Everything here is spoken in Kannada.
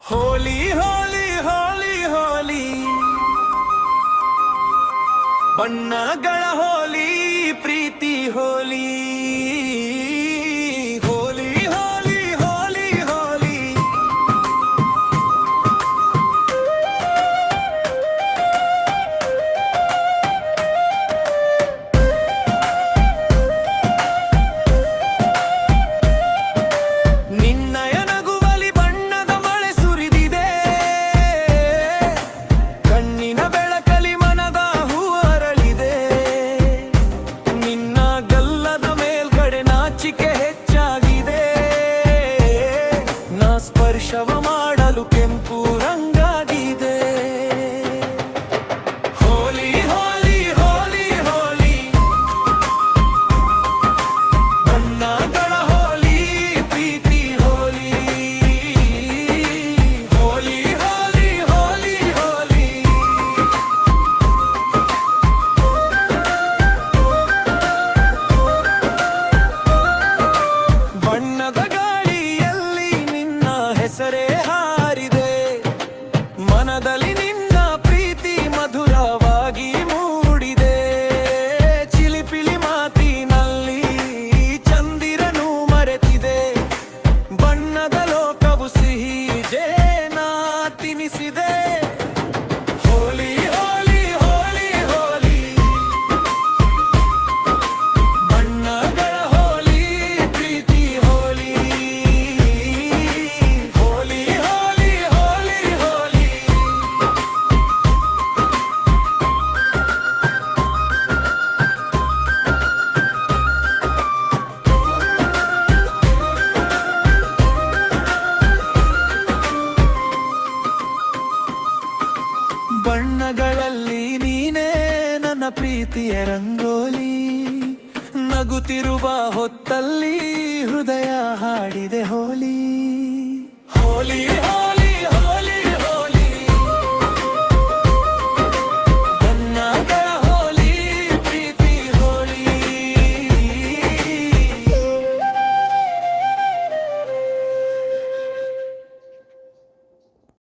ಹೋಲಿ ಹೋಲಿ ಹೋಲಿ ಹೋಲಿ ಬಣ್ಣಗಳ ಹೋಲಿ ಪ್ರೀತಿ ಹೋಲಿ ಹೋಲಿ ಹೋಲಿ ಹೋಲಿ ಹೋಲಿ ನಿನ್ನಯ ನಗುವಲಿ ಬಣ್ಣದ ಮಳೆ ಸುರಿದಿದೆ ಕಣ್ಣಿನ ಬೆಳಕಲಿ ಮನದ ಹೂ ಅರಳಿದೆ ನಿನ್ನ ಗಲ್ಲದ ಮೇಲ್ಗಡೆ ನಾಚಿಕೆ ಹೆಚ್ಚಾಗಿದೆ ನಾ ಸ್ಪರ್ಶವ ಮಾಡಲು ಕೆಂಪು ರಂಗಾಗಿದೆ ಹೋಲಿ ಹೋಲಿ ಹೋಲಿ ಹೋಲಿ ಬಣ್ಣಗಳ ಹೋಲಿ ಪ್ರೀತಿ ಹೋಲಿ ಹೋಲಿ ಹೋಲಿ ಹೋಲಿ ಹೋಲಿ ಬಣ್ಣದ ಗಾಳಿಯಲ್ಲಿ ನಿನ್ನ ಹೆಸರೇ ಹಾರಿದೆ ಮನದಲ್ಲಿ ನಿನ್ನ ಪ್ರೀತಿ ಮಧುರವಾಗಿ ಮೂಡಿದೆ ಚಿಲಿಪಿಲಿ ಮಾತಿನಲ್ಲಿ ಚಂದಿರನು ಮರೆತಿದೆ ಬಣ್ಣದ ಲೋಕವು ಸಿಹಿ ಜೇನ ತಿನಿಸಿದೆ ಹೋಲಿ ಹೋಲಿ ಹೋಲಿ ಹೋಲಿ ಬಣ್ಣಗಳ ಹೋಲಿ ಪ್ರೀತಿ ಹೋಲಿ ಹೋಲಿ ಹೋಲಿ ಹೋಲಿ ಹೋಲಿ ಬಣ್ಣಗಳಲ್ಲಿ ನೀನೇ ನನ್ನ ಪ್ರೀತಿಯ ರಂಗೋಲಿ ನಗುತ್ತಿರುವ ಹೊತ್ತಲ್ಲಿ ಹೃದಯ ಹಾಡಿದೆ ಹೋಲಿ ಹೋಲಿ